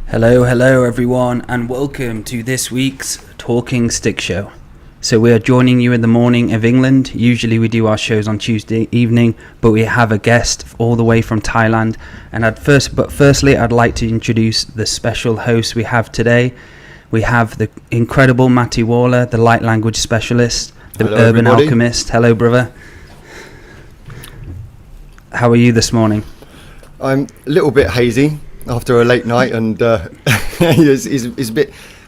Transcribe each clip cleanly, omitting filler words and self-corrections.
Hello everyone, and welcome to this week's Talking Stick Show. So we are joining you in the morning of England. Usually we do our shows on Tuesday evening, but we have a guest all the way from Thailand. And firstly, I'd like to introduce the special host we have today. We have the incredible Maty the light language specialist, the Hello, urban everybody. alchemist. Hello, brother. How are you this morning? I'm a little bit hazy after a late night, and it's a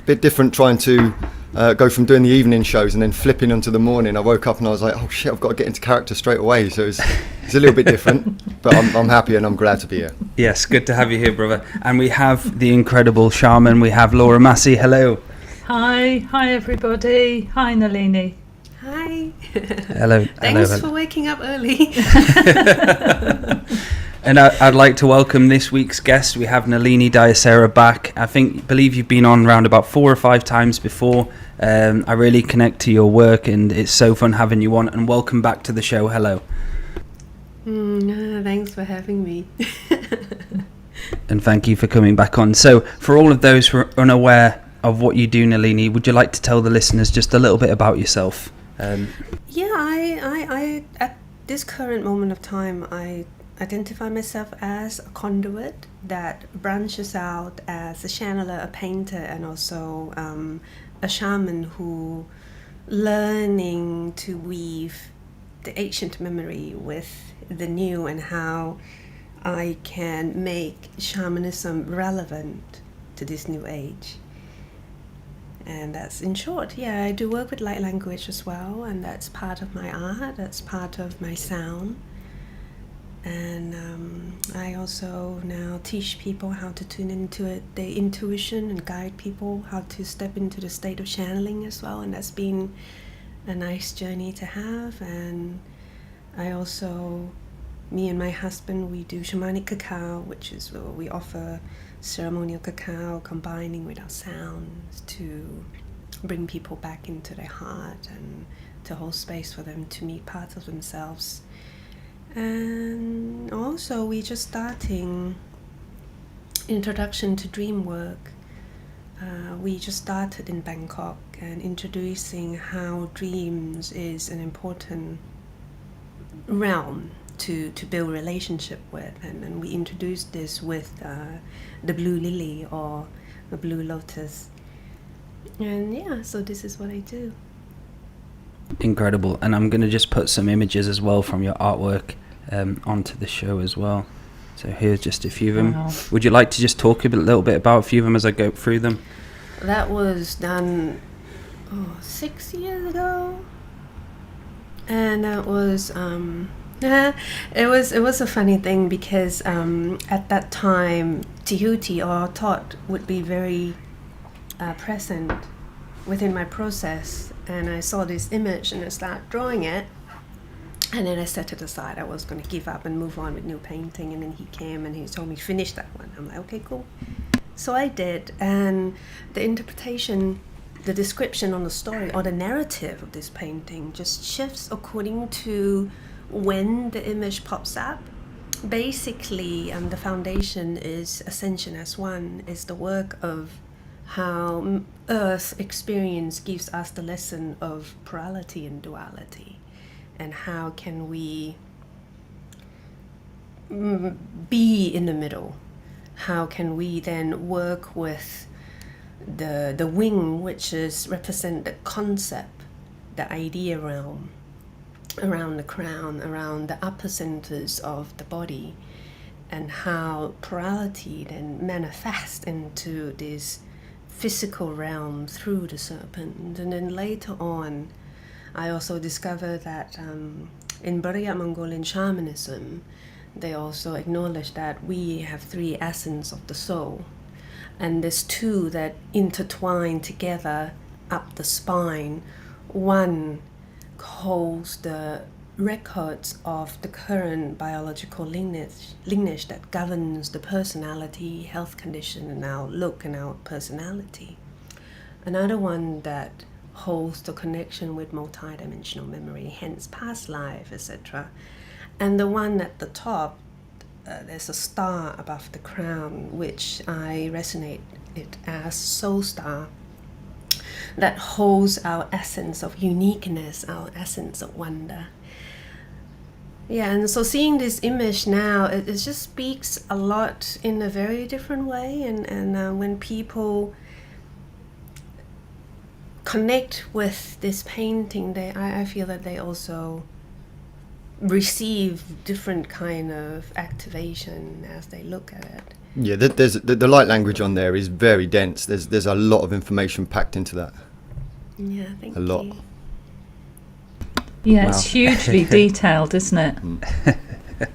bit different trying to go from doing the evening shows and then flipping into the morning. I woke up and I was like, oh shit, I've got to get into character straight away. So it's a little bit different, but I'm happy and I'm glad to be here. Yes, good to have you here, brother. And we have the incredible shaman. We have Laura Massey. Hello. Hi everybody. Hi Nalinee. Hi. Hello. Thanks for waking up early. And I'd like to welcome this week's guest. We have Nalinee Disosara back. Believe you've been on around about 4 or 5 times before. I really connect to your work, and it's so fun having you on. And welcome back to the show. Hello. Thanks for having me. And thank you for coming back on. So, for all of those who are unaware of what you do, Nalinee, would you like to tell the listeners just a little bit about yourself? Yeah, I at this current moment of time, I identify myself as a conduit that branches out as a channeler, a painter, and also a shaman who learning to weave the ancient memory with the new, and how I can make shamanism relevant to this new age. And that's in short. Yeah, I do work with light language as well, and that's part of my art, that's part of my sound. And I also now teach people how to tune into their intuition and guide people how to step into the state of channeling as well. And that's been a nice journey to have. And I also, me and my husband, we do shamanic cacao, which is where we offer ceremonial cacao combining with our sounds to bring people back into their heart and to hold space for them to meet parts of themselves. And also we just starting introduction to dream work. We just started in Bangkok and introducing how dreams is an important realm to build relationship with, and we introduced this with the blue lily or the blue lotus. And yeah, so this is what I do. Incredible. And I'm going to just put some images as well from your artwork onto the show as well. So here's just a few of them. Wow. Would you like to just talk a little bit about a few of them as I go through them? That was done 6 years ago, and that was it was a funny thing because at that time Tahuti or thought would be very present within my process, and I saw this image and I started drawing it, and then I set it aside. I was going to give up and move on with new painting, and then he came and he told me finish that one. I'm like, okay, cool. So I did, and the interpretation, the description on the story or the narrative of this painting just shifts according to when the image pops up. Basically, the foundation is Ascension as One, is the work of how Earth experience gives us the lesson of plurality and duality, and how can we be in the middle. How can we then work with the wing, which is represent the concept, the idea realm, around the crown, around the upper centers of the body, and how plurality then manifests into this physical realm through the serpent. And then later on, I also discovered that in Burya Mongolian shamanism, they also acknowledge that we have 3 essence of the soul, and there's 2 that intertwine together up the spine. One holds the records of the current biological lineage that governs the personality, health condition, and our look and our personality. Another one that holds the connection with multi-dimensional memory, hence past life, etc. And the one at the top there's a star above the crown, which I resonate it as soul star, that holds our essence of uniqueness, our essence of wonder. Yeah, and so seeing this image now, it just speaks a lot in a very different way. And when people connect with this painting, I feel that they also receive different kind of activation as they look at it. Yeah, there's the light language on there is very dense. There's a lot of information packed into that. Yeah, thank you. A lot. Yeah, Wow. it's hugely detailed, isn't it?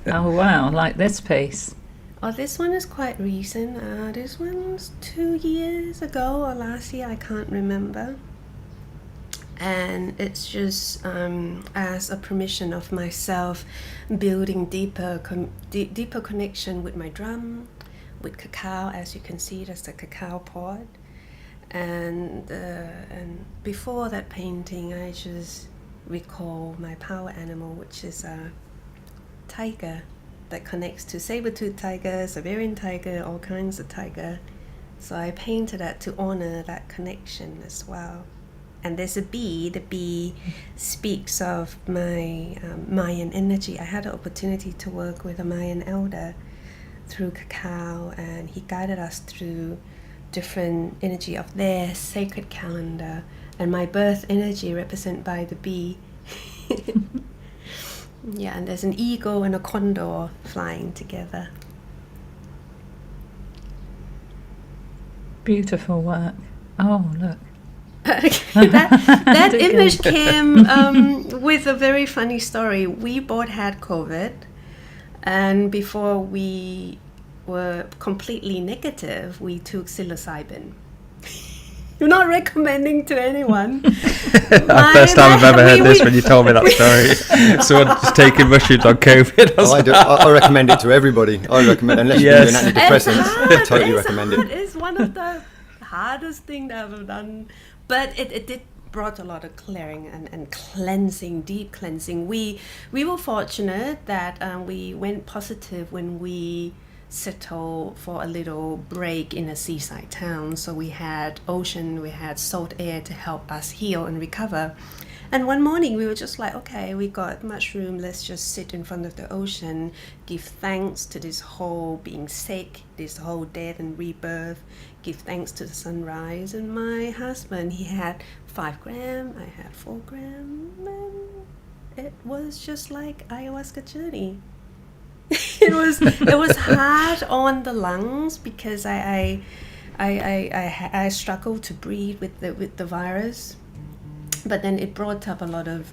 Oh wow, like this piece. Oh, this one is quite recent. This one's 2 years ago or last year, I can't remember. And it's just as a permission of myself building deeper connection with my drum, with cacao. As you can see, that's the cacao pod. And before that painting, I just recall my power animal, which is a tiger that connects to saber-toothed tiger, Siberian tiger, all kinds of tiger. So I painted that to honor that connection as well. And there's a bee. The bee speaks of my Mayan energy. I had the opportunity to work with a Mayan elder through cacao, and he guided us through different energy of their sacred calendar, and my birth energy represented by the bee. Yeah, and there's an eagle and a condor flying together. Beautiful work. Oh, look. that image came with a very funny story. We both had COVID, and before we were completely negative, we took psilocybin. You're not recommending to anyone. First time I've ever heard this when you told me that story. Someone just taking mushrooms on COVID. I recommend it to everybody. I recommend, unless you're doing antidepressants, I totally recommend it. It's one of the hardest things that I've done, but it did brought a lot of clearing and cleansing, deep cleansing. We were fortunate that we went positive when we settled for a little break in a seaside town. So we had ocean, we had salt air to help us heal and recover. And one morning we were just like, okay, we got mushroom, let's just sit in front of the ocean, give thanks to this whole being sick, this whole death and rebirth, give thanks to the sunrise. And my husband, he had 5 grams, I had 4 grams, and it was just like ayahuasca journey. it was hard on the lungs because I struggled to breathe with the virus, but then it brought up a lot of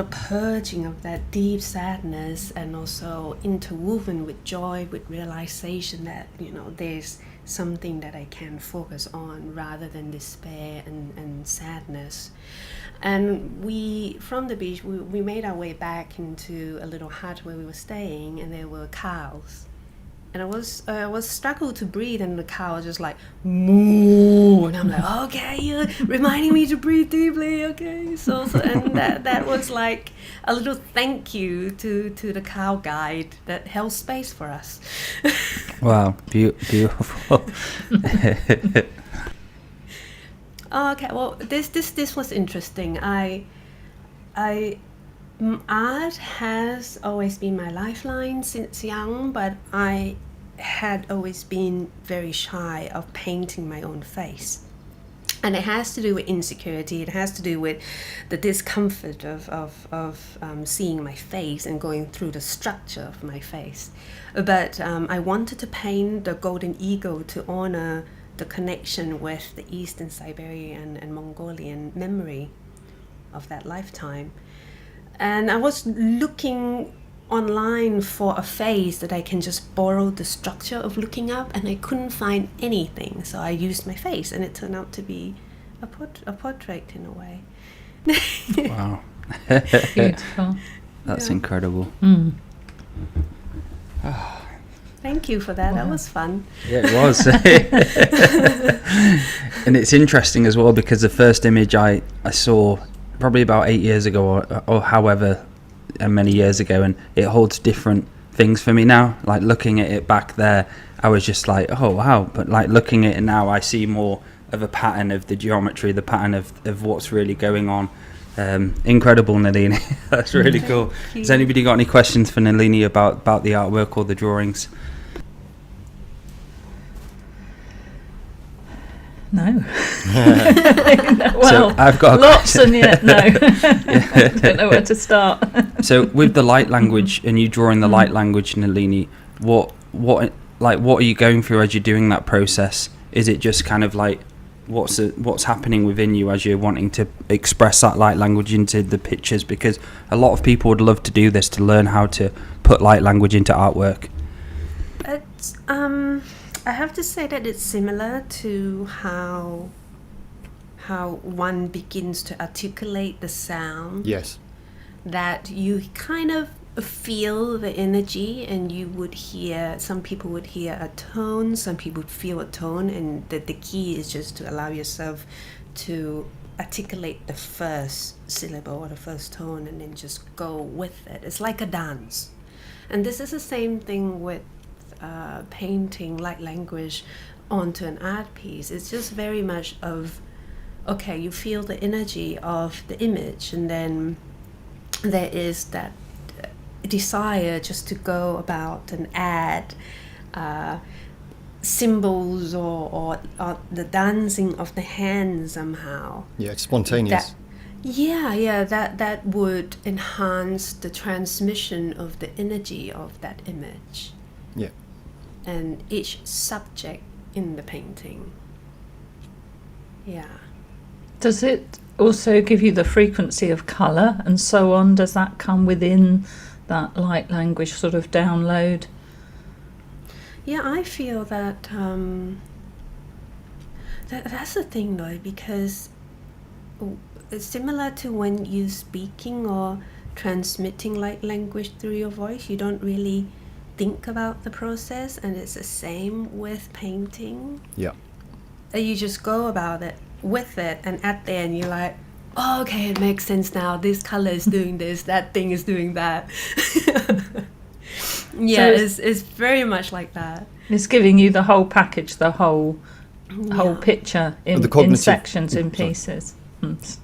purging of that deep sadness, and also interwoven with joy, with realization that there's something that I can focus on rather than despair and sadness. And we, from the beach, we made our way back into a little hut where we were staying, and there were cows. And I was struggled to breathe, and the cow was just like, moo. And I'm like, okay, you're reminding me to breathe deeply, okay. So and that was like a little thank you to the cow guide that held space for us. Wow, beautiful. Okay, well, this was interesting. Art has always been my lifeline since young, but I had always been very shy of painting my own face. And it has to do with insecurity. It has to do with the discomfort of seeing my face and going through the structure of my face. But I wanted to paint the golden eagle to honor the connection with the Eastern Siberian and Mongolian memory of that lifetime. And I was looking online for a face that I can just borrow the structure of looking up, and I couldn't find anything. So I used my face, and it turned out to be a portrait in a way. Wow. Beautiful. That's Yeah. incredible. Mm. Thank you for that. Wow. That was fun. Yeah, it was. And it's interesting as well, because the first image I saw probably about 8 years ago or however many years ago, and it holds different things for me now. Like looking at it back there, I was just like, oh wow. But like looking at it now, I see more of a pattern of the geometry, the pattern of what's really going on. Incredible, Nalinee. That's really cool. Has anybody got any questions for Nalinee about the artwork or the drawings? No. Well, So I've got a lots question. and yet no. I don't know where to start. So with the light language and you drawing the light language, Nalinee, what are you going through as you're doing that process? Is it just kind of like what's happening within you as you're wanting to express that light language into the pictures? Because a lot of people would love to do this, to learn how to put light language into artwork. It's, I have to say that it's similar to how one begins to articulate the sound. Yes. That you kind of feel the energy, and you would hear, some people would hear a tone, some people would feel a tone, and the key is just to allow yourself to articulate the first syllable or the first tone, and then just go with it. It's like a dance. And this is the same thing with painting light language onto an art piece. It's just very much of, okay, you feel the energy of the image, and then there is that desire just to go about and add symbols or the dancing of the hands somehow. Yeah, it's spontaneous. That would enhance the transmission of the energy of that image. Yeah. And each subject in the painting. Yeah. Does it also give you the frequency of colour and so on? Does that come within that light language sort of download? Yeah, I feel that, that's the thing though, because it's similar to when you're speaking or transmitting light language through your voice. You don't really think about the process, and it's the same with painting. Yeah. You just go about it with it, and at the end you're like, oh, okay, it makes sense now. This color is doing this, that thing is doing that. Yeah, So it's very much like that. It's giving you the whole package, the whole picture in sections, in sorry. pieces.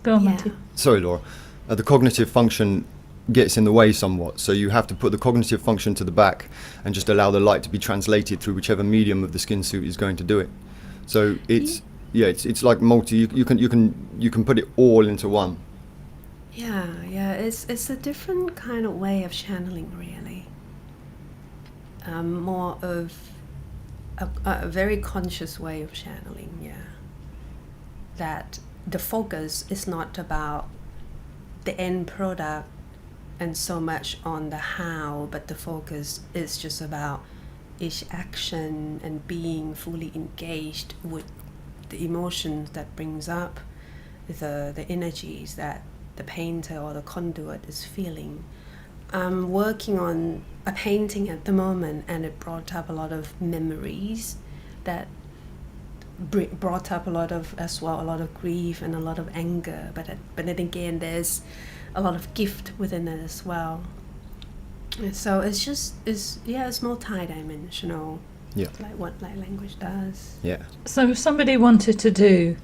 Go on, Yeah. Maty. Sorry, Laura. The cognitive function gets in the way somewhat, so you have to put the cognitive function to the back and just allow the light to be translated through whichever medium of the skin suit is going to do it. So it's it's like multi. You can put it all into one. Yeah, it's a different kind of way of channeling, really. More of a very conscious way of channeling, yeah. That the focus is not about the end product and so much on the how, but the focus is just about each action and being fully engaged with the emotions that brings up the energies that the painter or the conduit is feeling. I'm working on a painting at the moment, and it brought up a lot of memories that brought up a lot of grief and a lot of anger, but then again there's a lot of gift within it as well. So it's multi-dimensional. Yeah. Like what light language does. Yeah. So if somebody wanted to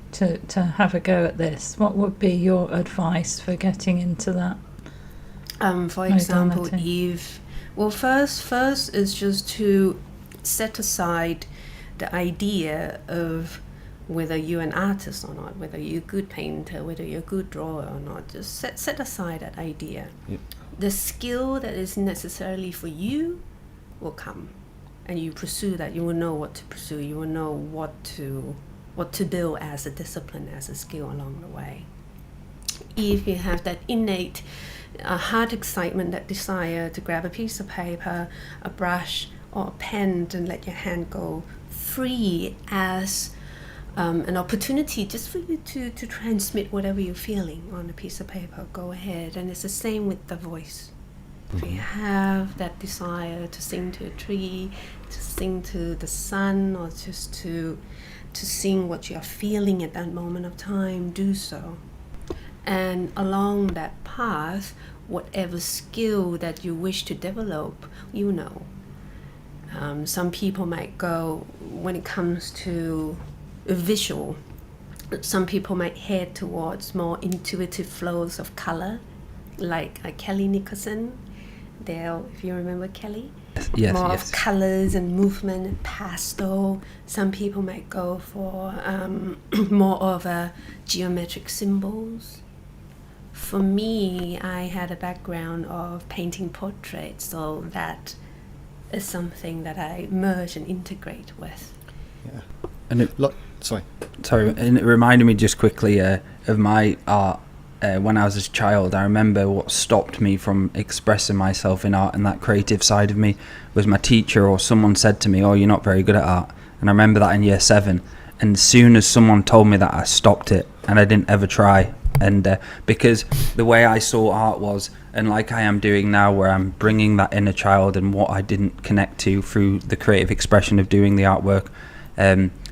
have a go at this, what would be your advice for getting into that? For example, modality? first is just to set aside the idea of whether you're an artist or not, whether you're a good painter, whether you're a good drawer or not. Just set aside that idea. Yeah. The skill that is necessarily for you will come, and you pursue that. You will know what to pursue. You will know what to build as a discipline, as a skill along the way. If you have that innate heart excitement, that desire to grab a piece of paper, a brush, or a pen, and let your hand go free as an opportunity just for you to transmit whatever you're feeling on a piece of paper, go ahead. And it's the same with the voice. If you have that desire to sing to a tree, to sing to the sun, or just to sing what you're feeling at that moment of time, do so. And along that path, whatever skill that you wish to develop, you know. Some people might go, when it comes to visual, some people might head towards more intuitive flows of color, like Kelly Nicholson, Dale, if you remember Kelly. Yes, more yes. of colors and movement and pastel. Some people might go for more of a geometric symbols. For me, I had a background of painting portraits, so that is something that I merge and integrate with. Yeah. And it, Sorry. and it reminded me just quickly of my art. When I was a child, I remember what stopped me from expressing myself in art and that creative side of me was my teacher or someone said to me, "Oh, you're not very good at art." And I remember that in year 7. And as soon as someone told me that, I stopped it and I didn't ever try. And because the way I saw art was, and like I am doing now, where I'm bringing that inner child and what I didn't connect to through the creative expression of doing the artwork,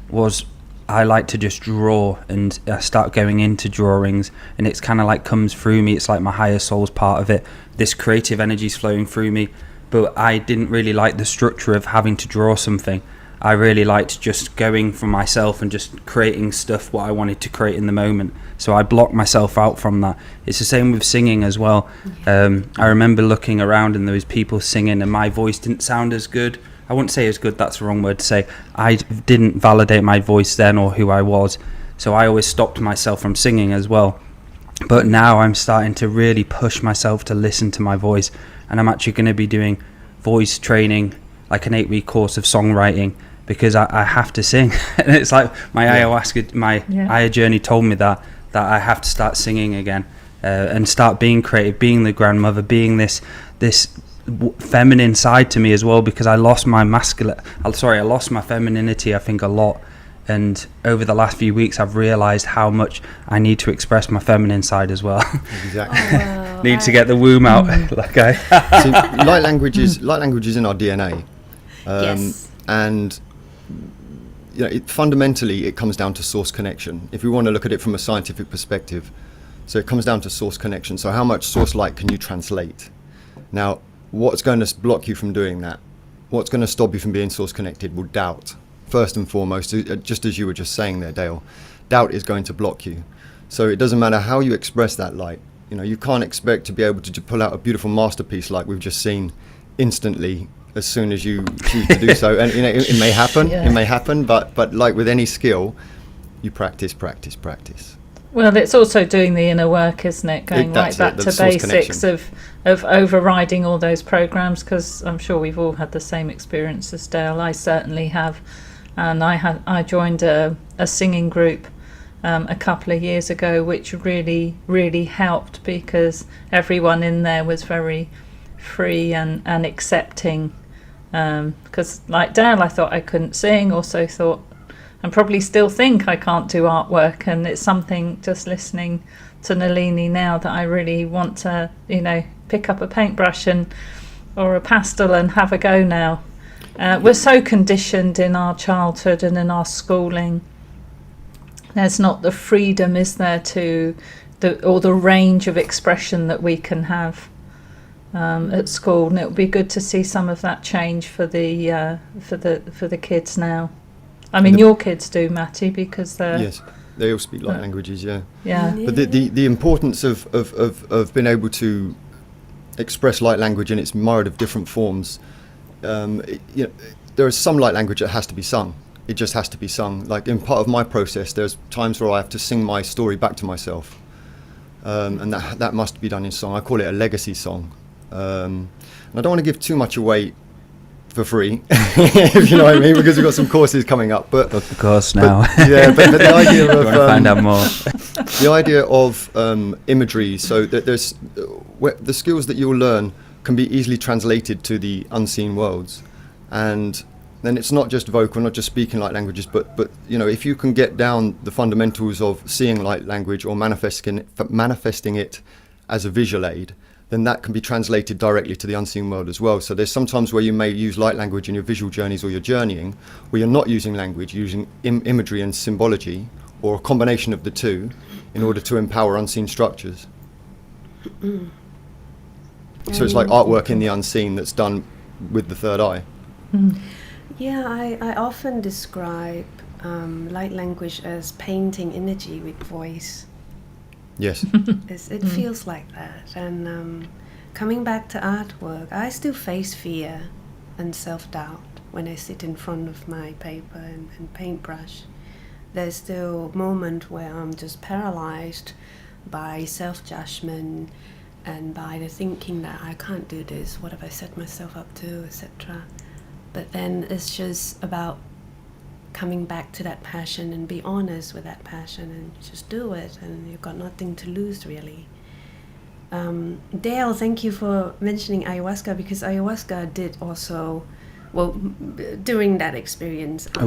was I like to just draw, and I start going into drawings, and it's kind of like comes through me. It's like my higher soul's part of it. This creative energy's flowing through me, but I didn't really like the structure of having to draw something. I really liked just going for myself and just creating stuff what I wanted to create in the moment. So I blocked myself out from that. It's the same with singing as well. I remember looking around and there was people singing and my voice didn't sound as good. I wouldn't say as good, that's the wrong word to say. I didn't validate my voice then or who I was. So I always stopped myself from singing as well. But now I'm starting to really push myself to listen to my voice. And I'm actually going to be doing voice training, like an 8-week course of songwriting, because I have to sing. And it's like my ayahuasca, my Aya journey told me that I have to start singing again and start being creative, being the grandmother, being this feminine side to me as well, because I lost my femininity, I think, a lot. And over the last few weeks I've realized how much I need to express my feminine side as well. Exactly. Wow. Need to get the womb out. See, light language is in our DNA. Yes. And you know, fundamentally it comes down to source connection. If we want to look at it from a scientific perspective, so it comes down to source connection. So how much source light can you translate? Now, what's going to block you from doing that? What's going to stop you from being source connected? Well, doubt. First and foremost, just as you were just saying there, Dale, doubt is going to block you. So it doesn't matter how you express that light. You know, you can't expect to be able to pull out a beautiful masterpiece like we've just seen instantly as soon as you choose to do so. And you know, it may happen, but like with any skill, you practice. Well, it's also doing the inner work, isn't it? Going right back to basics of overriding all those programs, because I'm sure we've all had the same experience as Dale. I certainly have. And I joined a singing group a couple of years ago, which really, really helped, because everyone in there was very free and accepting. Because like Dale, I thought I couldn't sing, also thought, and probably still think I can't do artwork, and it's something, just listening to Nalinee now, that I really want to, you know, pick up a paintbrush or a pastel and have a go now. We're so conditioned in our childhood and in our schooling. There's not the freedom, is there, to the range of expression that we can have at school, and it would be good to see some of that change for the kids now. I mean, your kids do, Maty, because they're... Yes, they all speak light languages, yeah. But Yeah. the importance of being able to express light language in its myriad of different forms, you know, there is some light language that has to be sung. It just has to be sung. Like in part of my process, there's times where I have to sing my story back to myself, and that must be done in song. I call it a legacy song. And I don't want to give too much away for free, if you know what I mean, because we've got some courses coming up. But Of course, now. but the idea of want to find out more. the idea of imagery, so that there's the skills that you'll learn can be easily translated to the unseen worlds, and then it's not just vocal, not just speaking light languages, but you know, if you can get down the fundamentals of seeing light language or manifesting it as a visual aid, then that can be translated directly to the unseen world as well. So there's sometimes where you may use light language in your visual journeys or your journeying, where you're not using language, using imagery and symbology, or a combination of the two, in order to empower unseen structures. So it's like artwork in the unseen that's done with the third eye. Yeah, I often describe light language as painting energy with voice. Yes. It feels like that. And coming back to artwork, I still face fear and self-doubt when I sit in front of my paper and paintbrush. There's still a moment where I'm just paralyzed by self-judgment and by the thinking that I can't do this, what have I set myself up to, etc. But then it's just about coming back to that passion and be honest with that passion and just do it, and you've got nothing to lose really. Dale, thank you for mentioning ayahuasca, because ayahuasca did also, well, during that experience, Are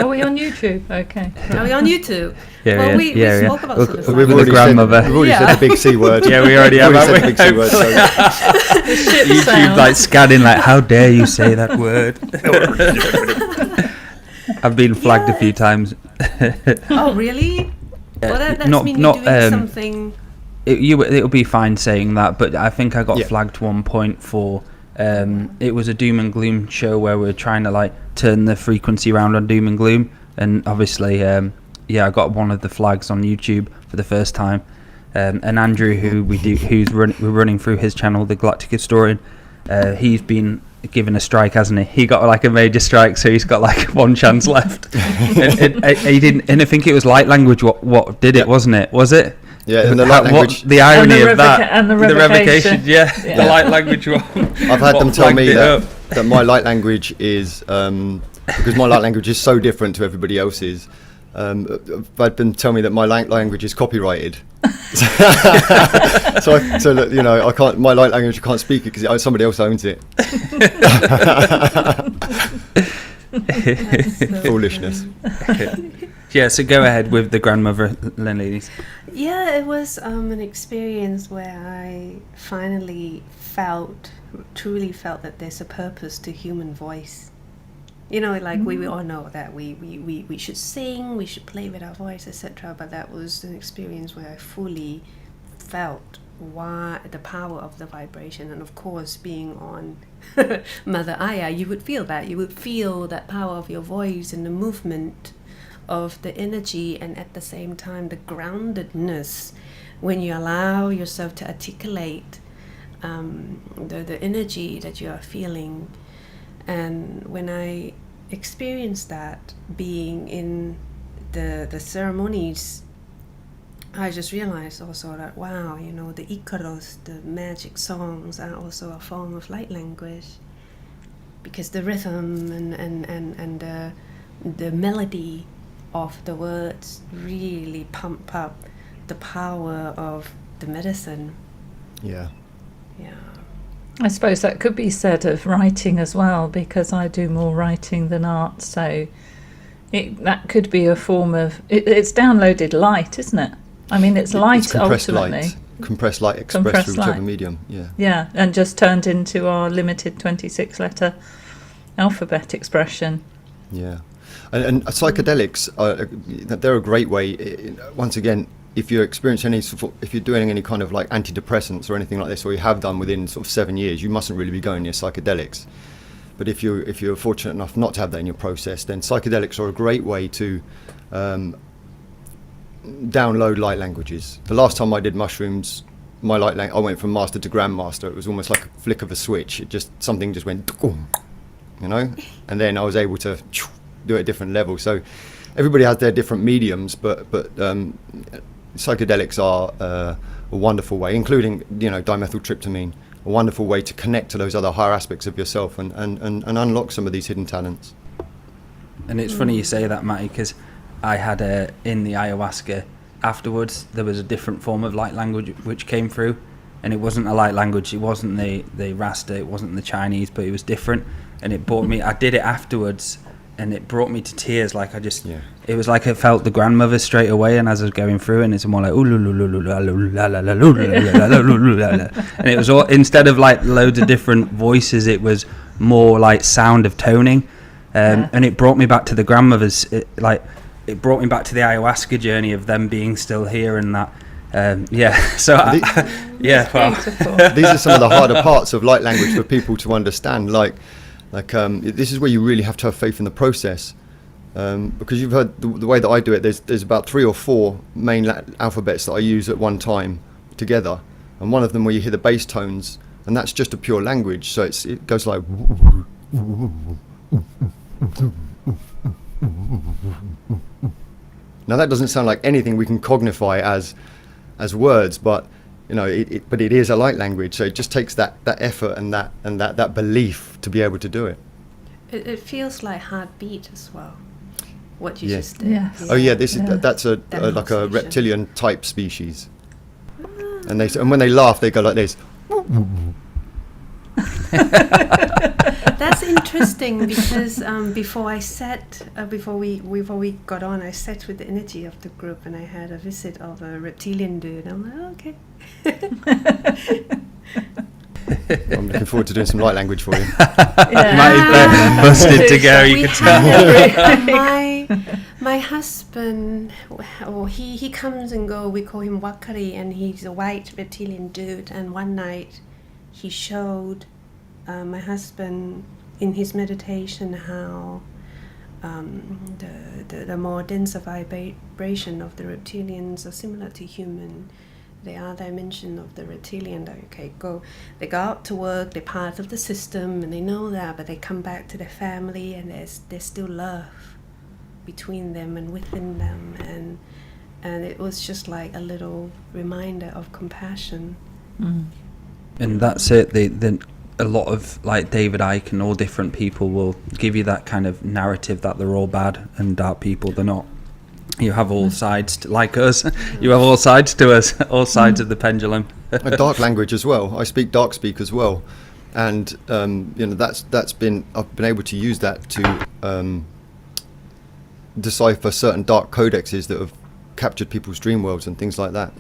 we on YouTube? Okay. Are we on YouTube? Yeah, well, we spoke about sort of We've already said the big C word. Yeah, we already have. Said the big C word. So. YouTube like scanning, like, how dare you say that word? I've been flagged a few times. Oh, really? Well, that's mean not you're doing something. It'll be fine saying that, but I think I got flagged one point for. It was a doom and gloom show where we were trying to like turn the frequency around on doom and gloom, and obviously, I got one of the flags on YouTube for the first time. And Andrew, we're running through his channel, the Galactic Historian. He's been given a strike, hasn't he? He got like a major strike, so he's got like one chance left. and he didn't. And I think it was light language. What did it? Wasn't it? Was it? Yeah, and the light language. The irony of that. And the revocation. The light language one. I've had them tell me that my light language is, because my light language is so different to everybody else's, I've had them tell me that my language is copyrighted. so look, I can't, my light language, I can't speak it because somebody else owns it. Foolishness. Yeah, so go ahead with the grandmother, Nalinee. Yeah, it was an experience where I finally truly felt that there's a purpose to human voice. Like we all know that we should sing, we should play with our voice, etc. But that was an experience where I fully felt the power of the vibration. And of course, being on Mother Gaia, you would feel that. You would feel that power of your voice and the movement of the energy, and at the same time the groundedness when you allow yourself to articulate the energy that you are feeling. And when I experienced that being in the ceremonies, I just realized also that wow, the Icaros, the magic songs are also a form of light language, because the rhythm and the melody of the words really pump up the power of the medicine. Yeah. I suppose that could be said of writing as well, because I do more writing than art, so that could be a form of it's downloaded light, isn't it? I mean, it's light, compressed ultimately. Compressed light expressed through whichever medium. Yeah, and just turned into our limited 26-letter alphabet expression. Yeah. And psychedelics, they're a great way. Once again, if you're experiencing if you're doing any kind of like antidepressants or anything like this, or you have done within sort of 7 years, you mustn't really be going near psychedelics. But if you're fortunate enough not to have that in your process, then psychedelics are a great way to download light languages. The last time I did mushrooms, I went from master to grandmaster. It was almost like a flick of a switch. Something just went, and then I was able to do it at a different level. So everybody has their different mediums, but psychedelics are a wonderful way, including dimethyltryptamine, a wonderful way to connect to those other higher aspects of yourself and unlock some of these hidden talents. And it's funny you say that, Maty, because I had in the ayahuasca afterwards, there was a different form of light language which came through, and it wasn't a light language, it wasn't the Rasta, it wasn't the Chinese, but it was different, and it brought me, I did it afterwards, and it brought me to tears. Like it was like I felt the grandmother straight away, and as I was going through, and it's more like and it was all, instead of like loads of different voices, it was more like sound of toning, and it brought me back to the grandmothers. It brought me back to the ayahuasca journey of them being still here, and that So these are some of the harder parts of light language for people to understand. This is where you really have to have faith in the process, because you've heard the way that I do it. There's about 3 or 4 main alphabets that I use at one time together, and one of them where you hear the bass tones, and that's just a pure language. So it goes like. Now that doesn't sound like anything we can cognify as words, but but it is a light language. So it just takes that effort and that belief to be able to do it. It feels like heartbeat as well. What you just did. Yes. Yeah. Oh yeah, that's like a reptilian type species. And when they laugh, they go like this. That's interesting because before we got on, I sat with the energy of the group, and I had a visit of a reptilian dude. I'm like, okay. I'm looking forward to doing some light language for you. Maty busted to go. You can tell. My husband, he comes and goes. We call him Wakari, and he's a white reptilian dude. And one night, he showed my husband in his meditation how the more denser vibration of the reptilians are similar to human. They are dimension of the reptilian. They go out to work, they're part of the system, and they know that, but they come back to their family, and there's still love between them and within them, and it was just like a little reminder of compassion. And that's it. A lot of like David Icke and all different people will give you that kind of narrative that they're all bad and dark people. They're not. You have all sides like us. You have all sides to us, all sides of the pendulum. A dark language as well. I speak dark speak as well, and I've been able to use that to decipher certain dark codexes that have captured people's dream worlds and things like that.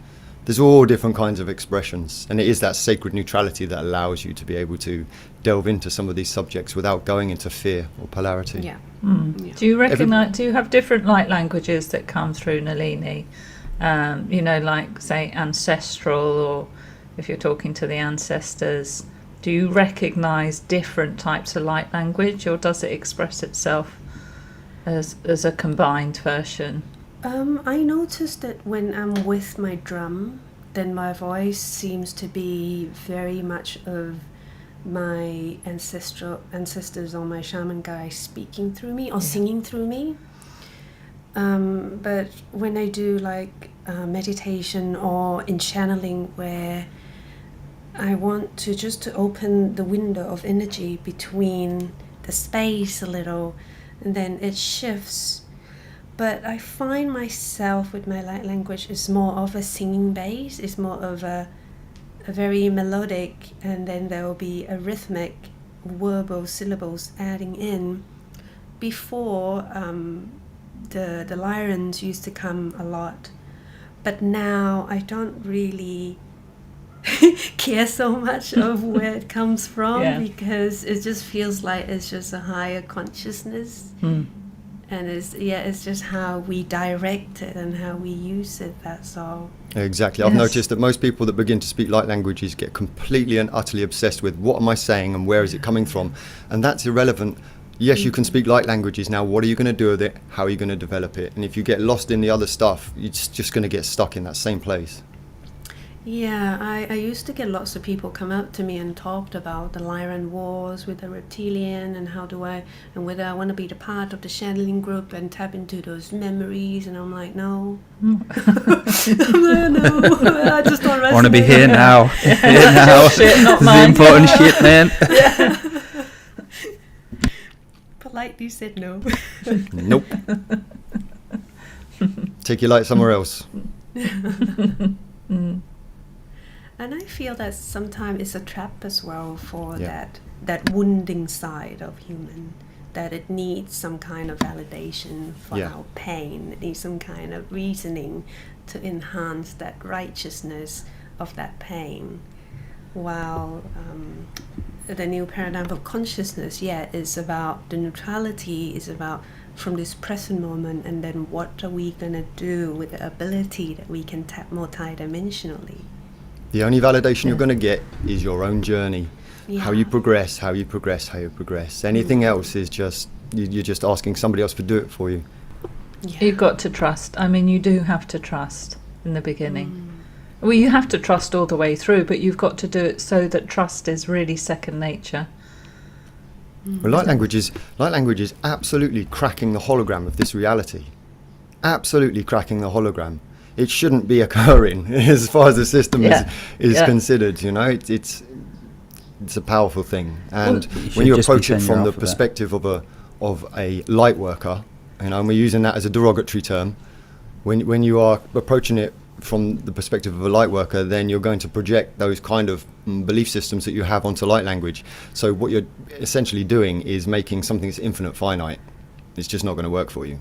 There's all different kinds of expressions, and it is that sacred neutrality that allows you to be able to delve into some of these subjects without going into fear or polarity. Yeah. Yeah. Do you recognize? Do you have different light languages that come through, Nalinee? Like say ancestral, or if you're talking to the ancestors, do you recognize different types of light language, or does it express itself as a combined version? I noticed that when I'm with my drum, then my voice seems to be very much of my ancestors or my shaman guys speaking through me or singing through me. But when I do like meditation or in channeling, where I want to open the window of energy between the space a little, and then it shifts. But I find myself with my light language is more of a singing base. It's more of a very melodic, and then there will be a rhythmic verbal syllables adding in. Before, the Lyrans used to come a lot, but now I don't really care so much of where it comes from, because it just feels like it's just a higher consciousness. And it's just how we direct it and how we use it, that's all. Exactly. I've noticed that most people that begin to speak light languages get completely and utterly obsessed with what am I saying and where is it coming from, and that's irrelevant. Yes, you can speak light languages. Now what are you going to do with it? How are you going to develop it? And if you get lost in the other stuff, you're just going to get stuck in that same place. Yeah, I used to get lots of people come up to me and talked about the Lyran wars with the reptilian, and whether I want to be the part of the channeling group and tap into those memories, and I'm like, no. No, I just don't resonate. I want to be here now. Here now. Shit, not this is mine. the important shit, man. Politely said no. Nope. Take your light somewhere else. And I feel that sometimes it's a trap as well for that wounding side of human, that it needs some kind of validation for our pain. It needs some kind of reasoning to enhance that righteousness of that pain. While the new paradigm of consciousness, is about the neutrality, is about from this present moment, and then what are we going to do with the ability that we can tap multidimensionally? The only validation you're going to get is your own journey. Yeah. How you progress. Anything else is just, you're just asking somebody else to do it for you. Yeah. You've got to trust. I mean, you do have to trust in the beginning. Well, you have to trust all the way through, but you've got to do it so that trust is really second nature. Well, light language is absolutely cracking the hologram of this reality. Absolutely cracking the hologram. It shouldn't be occurring as far as the system is considered. You know, it's a powerful thing. And when you approach it from the perspective of a light worker, you know, and we're using that as a derogatory term, when you are approaching it from the perspective of a light worker, then you're going to project those kind of belief systems that you have onto light language. So what you're essentially doing is making something that's infinite finite. It's just not going to work for you.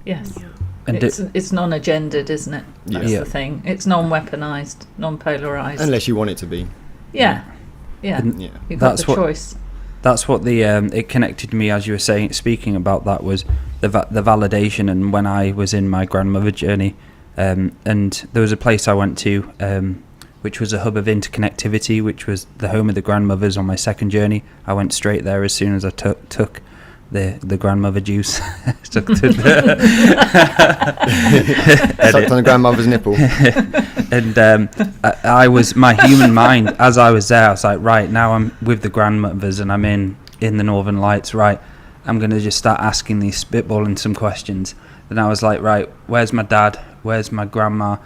Yes. Yeah. And it's non-agendered, isn't it? That's the thing. It's non-weaponized, non-polarized. Unless you want it to be. Yeah. You've got the choice. That's what the it connected me as you were speaking about that was the validation. And when I was in my grandmother journey, and there was a place I went to, which was a hub of interconnectivity, which was the home of the grandmothers on my second journey. I went straight there as soon as I took the grandmother juice. Stuck to the sucked on the grandmother's nipple. And I was, my human mind, as I was there, I was like, right, now I'm with the grandmothers and I'm in the Northern Lights, right, I'm going to just start asking these, spitballing some questions. Then I was like, right, where's my dad? Where's my grandma?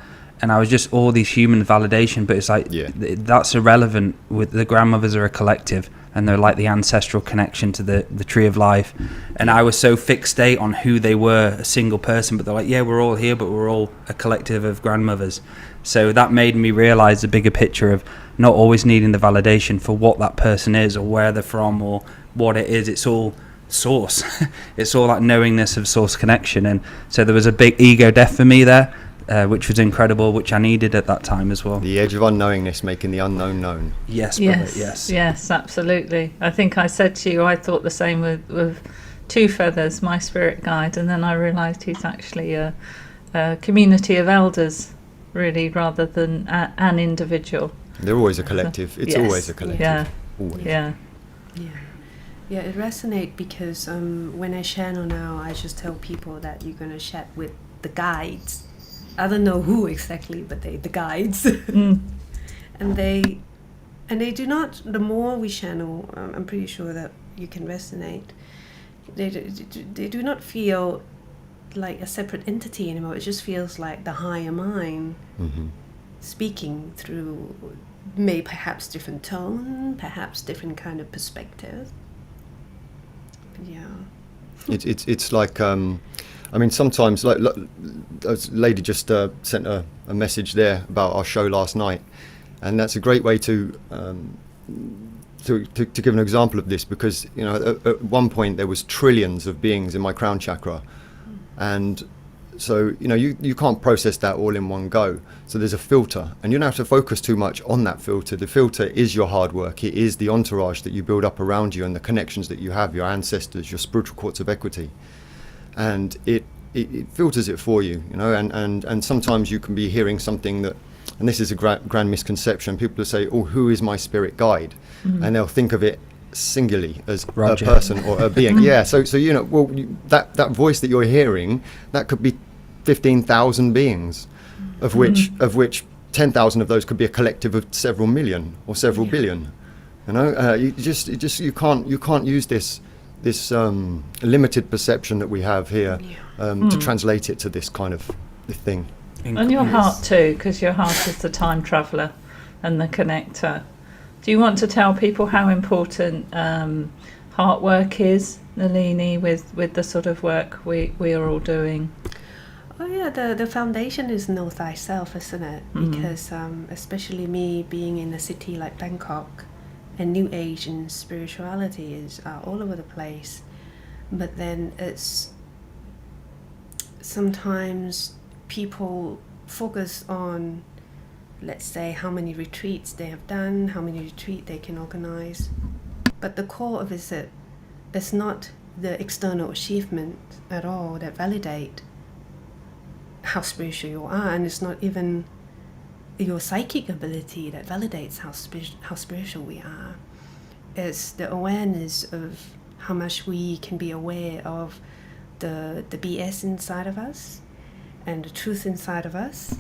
And I was just all these human validation, but it's like, that's irrelevant. With the grandmothers are a collective, and they're like the ancestral connection to the tree of life. And I was so fixate on who they were, a single person, but they're like, yeah, we're all here, but we're all a collective of grandmothers. So that made me realize the bigger picture of not always needing the validation for what that person is or where they're from or what it is. It's all source. It's all that knowingness of source connection. And so there was a big ego death for me there, which was incredible, which I needed at that time as well. The edge of unknowingness, making the unknown known. Yes, brother, yes, absolutely. I think I said to you, I thought the same with Two Feathers, my spirit guide, and then I realised he's actually a community of elders, really, rather than an individual. They're always a collective. It's always a collective. Yeah. Always. Yeah, it resonates because when I channel now, I just tell people that you're going to chat with the guides. I don't know who exactly, but the guides. And they do not, the more we channel, I'm pretty sure that you can resonate, they do not feel like a separate entity anymore. It just feels like the higher mind speaking through maybe perhaps different tone, perhaps different kind of perspective. Yeah. It's like, I mean, sometimes, like a lady just sent a message there about our show last night, and that's a great way to give an example of this, because, you know, at one point there was trillions of beings in my crown chakra, and so, you know, you can't process that all in one go. So there's a filter, and you don't have to focus too much on that filter. The filter is your hard work. It is the entourage that you build up around you and the connections that you have, your ancestors, your spiritual courts of equity. And it filters it for you, you know, and sometimes you can be hearing something that, and this is a grand misconception, people will say, oh, who is my spirit guide? And they'll think of it singularly as Roger. A person or a being. So you know, well, that voice that you're hearing, that could be 15,000 beings, of which 10,000 of those could be a collective of several million or several billion. You know, you can't use this limited perception that we have here to translate it to this kind of thing. And your heart too, because your heart is the time traveller and the connector. Do you want to tell people how important heart work is, Nalinee, with the sort of work we are all doing? Oh yeah, the foundation is know thyself, isn't it? Because especially me being in a city like Bangkok, and New Age and spirituality is all over the place. But then it's sometimes people focus on, let's say, how many retreats they have done, how many retreats they can organize. But the core of it is not the external achievement at all that validate how spiritual you are, and it's not even your psychic ability that validates how spiritual we are. It's the awareness of how much we can be aware of the BS inside of us and the truth inside of us.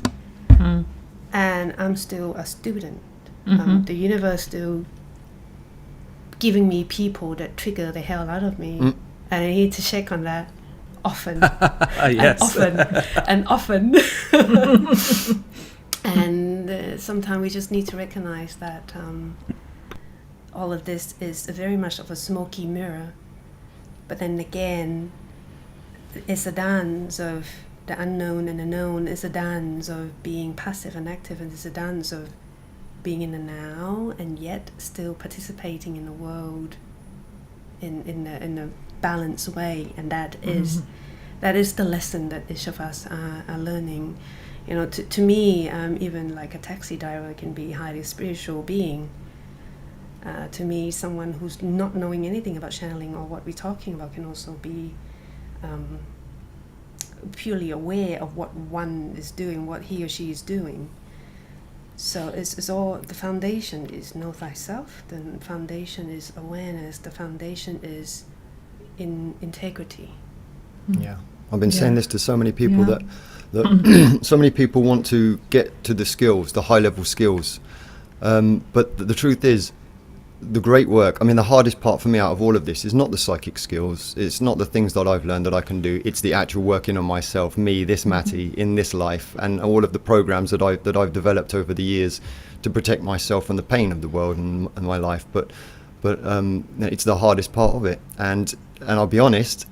And I'm still a student. The universe still giving me people that trigger the hell out of me, and I need to check on that often. Yes. and often. And sometimes we just need to recognize that all of this is very much of a smoky mirror. But then again, it's a dance of the unknown and the known. It's a dance of being passive and active, and it's a dance of being in the now and yet still participating in the world in a balanced way. And that is the lesson that each of us are learning. You know, to me, even like a taxi driver can be a highly spiritual being. To me, someone who's not knowing anything about channeling or what we're talking about can also be purely aware of what one is doing, what he or she is doing. So it's all, the foundation is know thyself, the foundation is awareness, the foundation is in integrity. Yeah, I've been saying this to so many people that so many people want to get to the skills, the high level skills, but the truth is, the great work, I mean, the hardest part for me out of all of this is not the psychic skills, it's not the things that I've learned that I can do, it's the actual working on myself, me, this Maty, in this life, and all of the programs that I've developed over the years to protect myself from the pain of the world and my life. But it's the hardest part of it, and I'll be honest,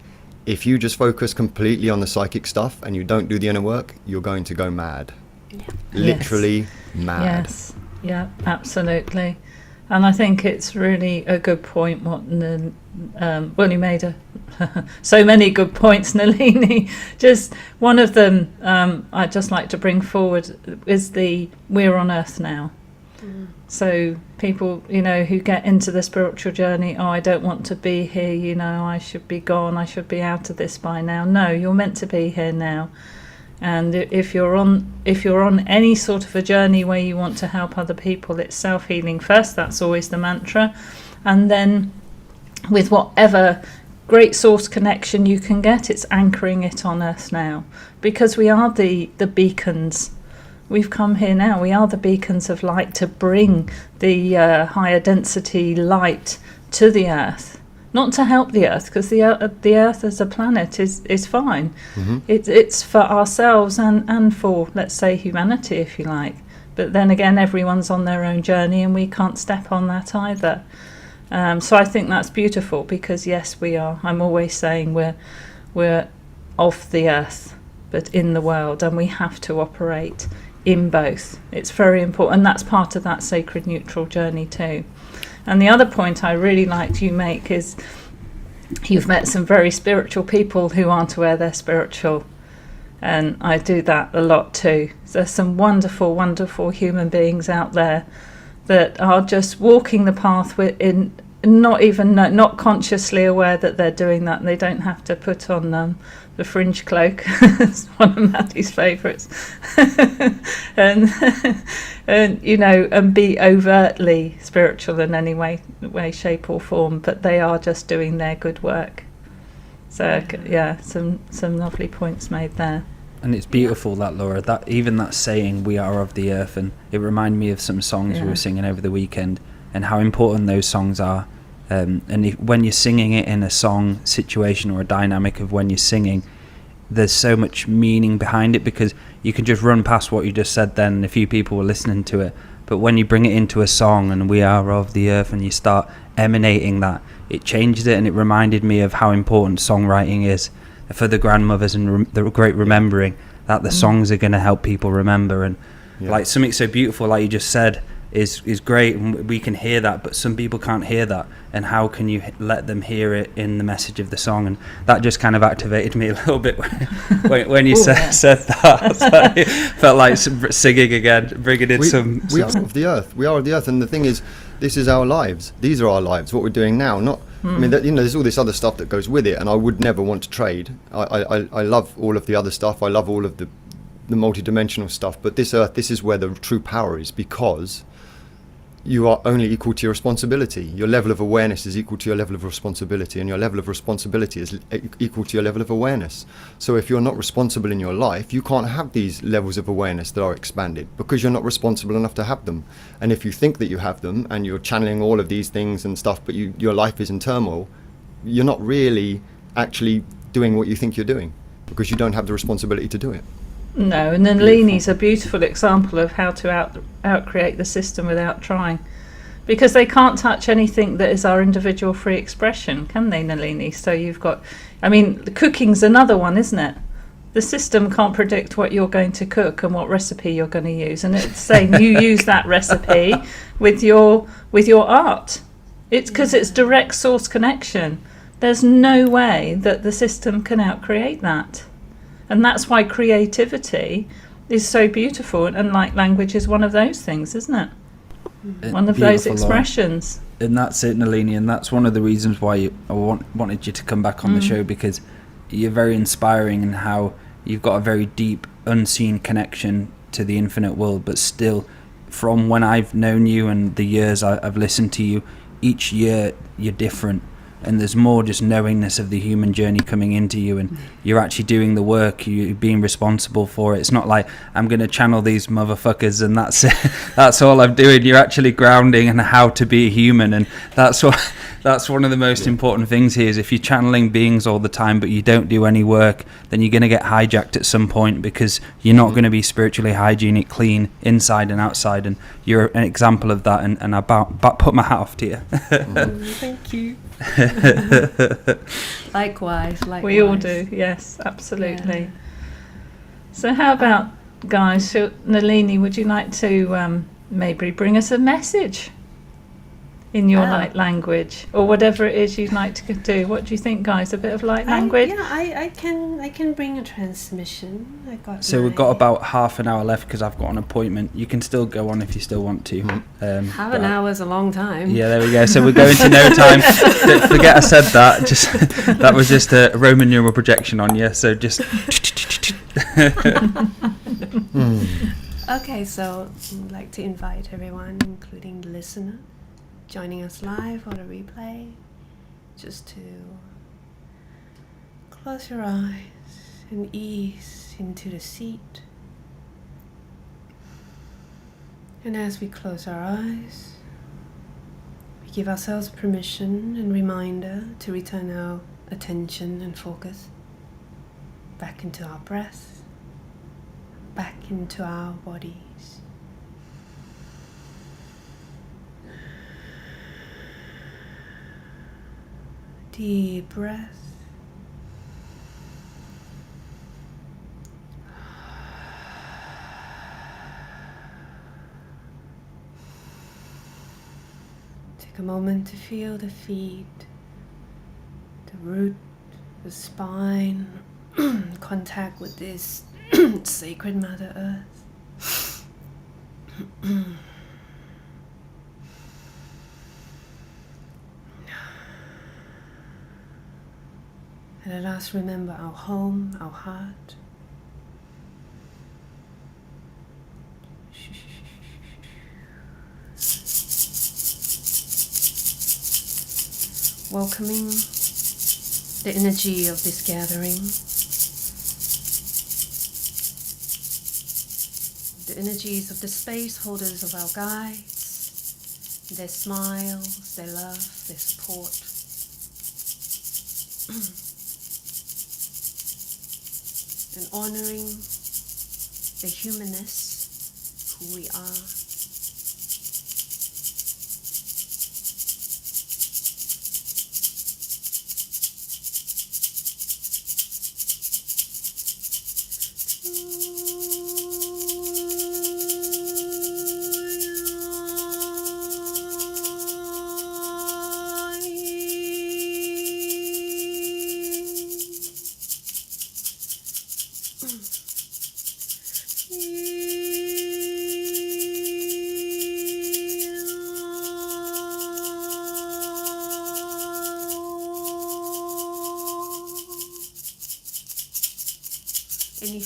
if you just focus completely on the psychic stuff and you don't do the inner work, you're going to go mad. Literally mad. Yes, yeah, absolutely. And I think it's really a good point what well, you made so many good points, Nalinee. Just one of them I'd just like to bring forward is we're on Earth now. So people, you know, who get into the spiritual journey, I don't want to be here, you know, I should be gone, I should be out of this by now. No, you're meant to be here now. And if you're on any sort of a journey where you want to help other people, it's self-healing first. That's always the mantra. And then with whatever great source connection you can get, it's anchoring it on Earth now. Because we are the beacons. We've come here now. We are the beacons of light to bring the higher density light to the Earth. Not to help the Earth, because the Earth as a planet is fine. It's for ourselves and for, let's say, humanity, if you like. But then again, everyone's on their own journey, and we can't step on that either. So I think that's beautiful, because yes, we are. I'm always saying we're off the Earth, but in the world, and we have to operate in both. It's very important, and that's part of that sacred neutral journey too. And the other point I really liked you make is you've met some very spiritual people who aren't aware they're spiritual. And I do that a lot too. There's some wonderful, wonderful human beings out there that are just walking the path not consciously aware that they're doing that. They don't have to put on the fringe cloak. It's one of Maty's favourites. and you know, and be overtly spiritual in any way, shape or form, but they are just doing their good work. So yeah, some lovely points made there. And it's beautiful that, Laura, that even that saying, we are of the earth, and it reminded me of some songs we were singing over the weekend and how important those songs are. And when you're singing it in a song situation or a dynamic of when you're singing, there's so much meaning behind it, because you can just run past what you just said then and a few people were listening to it. But when you bring it into a song and we are of the earth and you start emanating that, it changes it. And it reminded me of how important songwriting is for the grandmothers and the great remembering, that the songs are going to help people remember. And like something so beautiful like you just said is great, and we can hear that, but some people can't hear that, and how can you let them hear it in the message of the song? And that just kind of activated me a little bit when you said that. So it felt like singing again, bringing in we are of the earth, and the thing is, this is our lives, these are our lives, what we're doing now, I mean, there's all this other stuff that goes with it, and I would never want to trade. I love all of the other stuff. I love all of the multi-dimensional stuff. But this Earth, this is where the true power is, because you are only equal to your responsibility. Your level of awareness is equal to your level of responsibility, and your level of responsibility is equal to your level of awareness. So if you're not responsible in your life, you can't have these levels of awareness that are expanded, because you're not responsible enough to have them. And if you think that you have them, and you're channeling all of these things and stuff, but your life is in turmoil, you're not really actually doing what you think you're doing, because you don't have the responsibility to do it. No, and then Nalinee's a beautiful example of how to out-create the system without trying. Because they can't touch anything that is our individual free expression, can they, Nalinee? So you've got, I mean, the cooking's another one, isn't it? The system can't predict what you're going to cook and what recipe you're going to use. And it's saying you use that recipe with your art. It's because it's direct source connection. There's no way that the system can out-create that. And that's why creativity is so beautiful, and like language is one of those things, isn't it? One of those expressions. And that's it, Nalinee, and that's one of the reasons why I wanted you to come back on the show, because you're very inspiring in how you've got a very deep, unseen connection to the infinite world, but still, from when I've known you and the years I've listened to you, each year you're different. And there's more just knowingness of the human journey coming into you, and you're actually doing the work, you're being responsible for it. It's not like, I'm going to channel these motherfuckers and that's it. That's all I'm doing. You're actually grounding in how to be a human, and that's one of the most important things here, is if you're channeling beings all the time but you don't do any work, then you're going to get hijacked at some point, because you're not going to be spiritually hygienic, clean inside and outside, and you're an example of that, and I put my hat off to you. Thank you. Likewise. We all do, yes, absolutely. Yeah. So how about, guys, Nalinee, would you like to maybe bring us a message in your light language, or whatever it is you'd like to do? What do you think, guys? A bit of light language? I can bring a transmission. We've got about half an hour left, because I've got an appointment. You can still go on if you still want to. Half an hour is a long time. Yeah, there we go. So we're going to no time. Don't forget I said that. Just that was just a Roman numeral projection on you. So just. Okay, so I'd like to invite everyone, including the listener, joining us live on a replay, just to close your eyes and ease into the seat. And as we close our eyes, we give ourselves permission and reminder to return our attention and focus back into our breath, back into our bodies. Deep breath. Take a moment to feel the feet, the root, the spine, contact with this sacred Mother Earth. And let us remember our home, our heart. Welcoming the energy of this gathering, the energies of the space holders of our guides, their smiles, their love, their support. And honoring the humanness, who we are.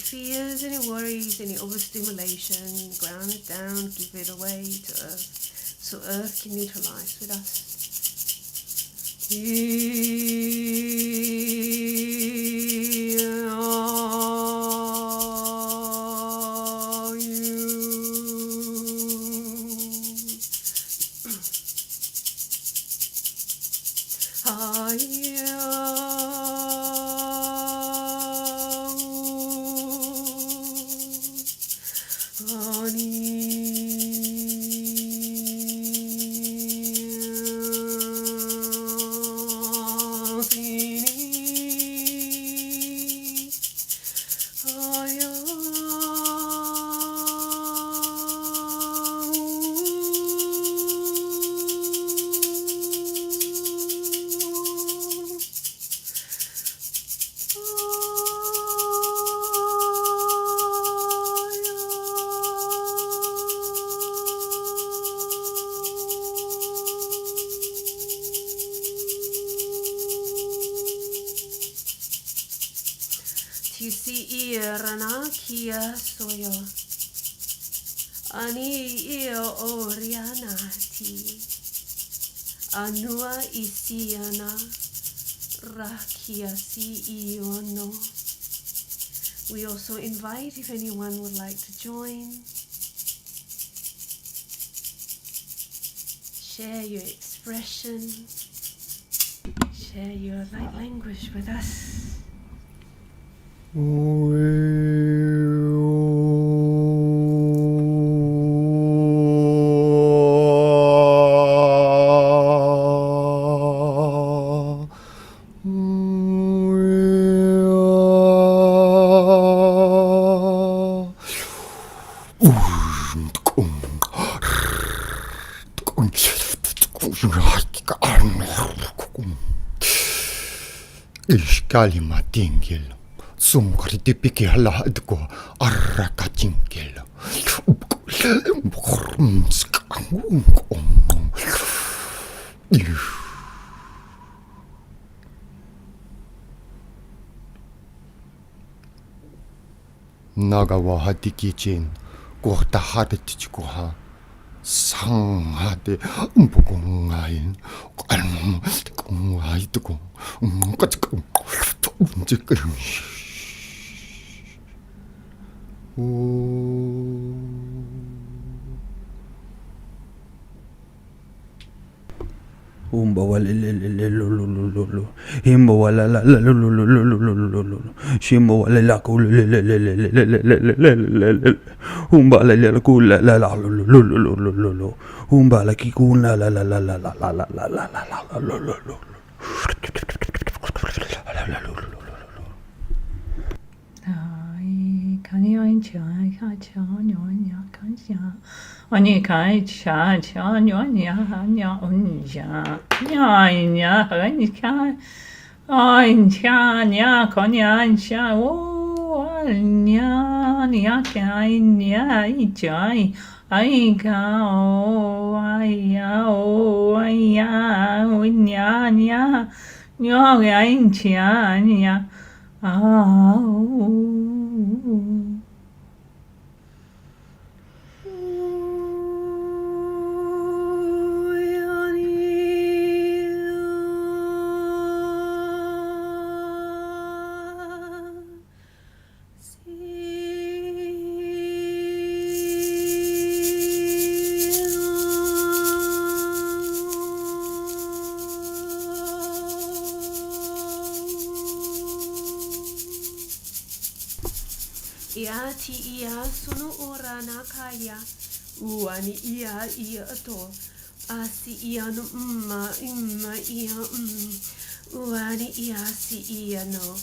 fears, any worries, any overstimulation, ground it down, give it away to Earth, so Earth can neutralize with us. Kia soyo ani io orianati anua isiana rakia si iono. We also invite if anyone would like to join. Share your expression. Share your light language with us. Kalima tingil, sungkari tipiki hala adko arraka tingil. Nagawa hatikichin, kuhta haditichikuha. 상하되 무공하인 알몸 공하이드고 까지까 언제 끄요 Umbawalalalalalalalalala, Himbawalalalalalalalalalala, Shimbawalalakulalalalalalalala, Umbalalalakulalalalalalalala, Umbalakikulalalalalalalalala. Oni kai cha cha nya nya nya unja nya nya oni kai on cha nya kon nya cha o nya nya kai nya I chai ai ka o ai ya o ai ya nya nya nya ai cha nya Ia ti ia sunu ora nakaya uani ia to asi ia no imma ia uani ia si ia no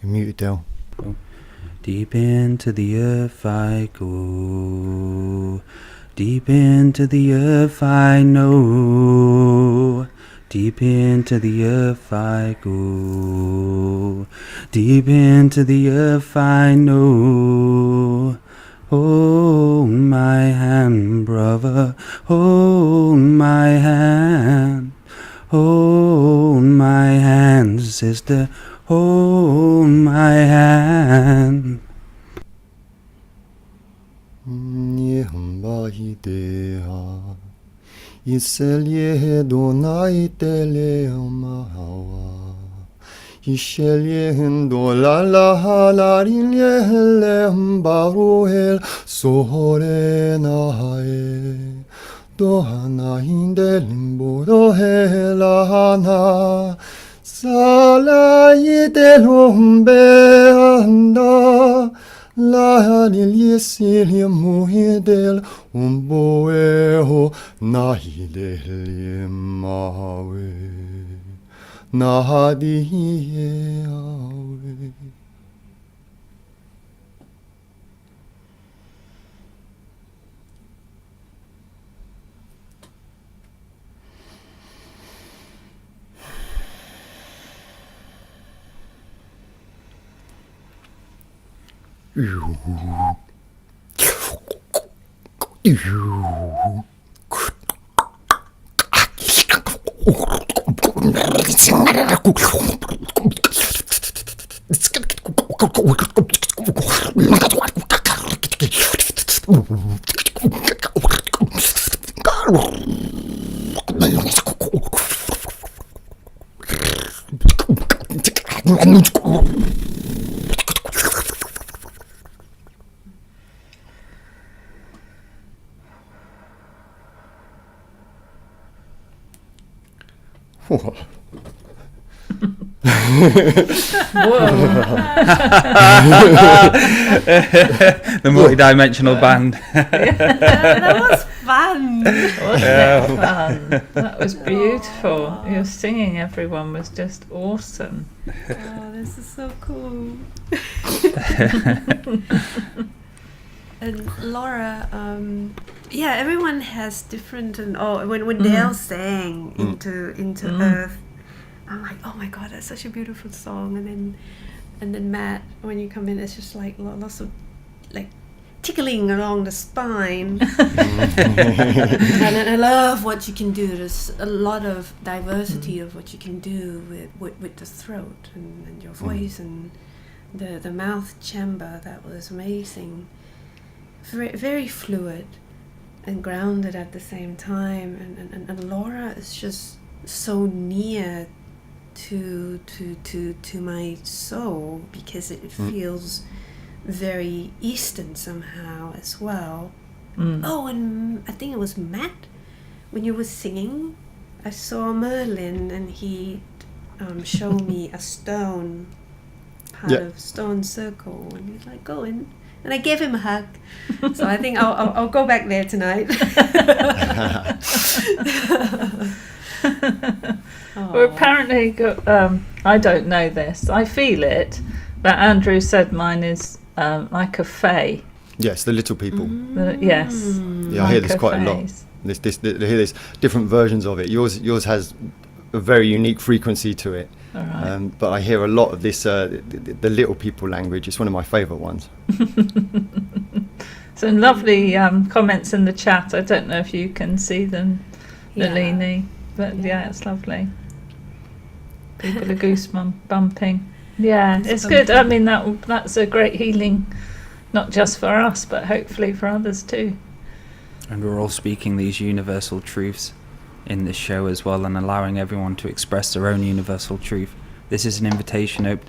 Mute Dale. Deep into the earth I go, deep into the earth I know, Deep into the earth I go, deep into the earth I know. Hold my hand, brother, hold my hand. Hold my hand, sister, hold my hand. Iselye donai tele mahawa Ishelye do la la la rinye baruel sohore nae Dohana hinde limbo dohelana Sala yitelumbe anda La niliesil muhidel boeho nahidel mawe nahadiye awe. The multi-dimensional band. That was fun. Wasn't it fun? That was beautiful. Your singing, everyone, was just awesome. Oh, this is so cool. And Laura, yeah, everyone has different, and when Dale sang into Earth, I'm like, oh my God, that's such a beautiful song. And then Matt, when you come in, it's just like lots of like tickling along the spine. And I love what you can do. There's a lot of diversity of what you can do with the throat and your voice and the mouth chamber. That was amazing. Very, very fluid and grounded at the same time. And Laura is just so near to my soul because it feels very Eastern somehow as well. Oh, and I think it was Matt, when you were singing, I saw Merlin and he showed me a stone, part of stone circle, and he's like, go in. And I gave him a hug. So I think I'll go back there tonight. Well, apparently, I don't know this. I feel it, but Andrew said mine is like a fae. Yes, the little people. Yes. Yeah, I hear this quite a lot. I hear this different versions of it. Yours has a very unique frequency to it. Right. But I hear a lot of this, the little people language. It's one of my favourite ones. Some lovely comments in the chat. I don't know if you can see them, Nalinee, but yeah, it's lovely. People are bumping. Yeah, it's good. I mean, that's a great healing, not just for us, but hopefully for others too. And we're all speaking these universal truths in this show as well, and allowing everyone to express their own universal truth. This is an invitation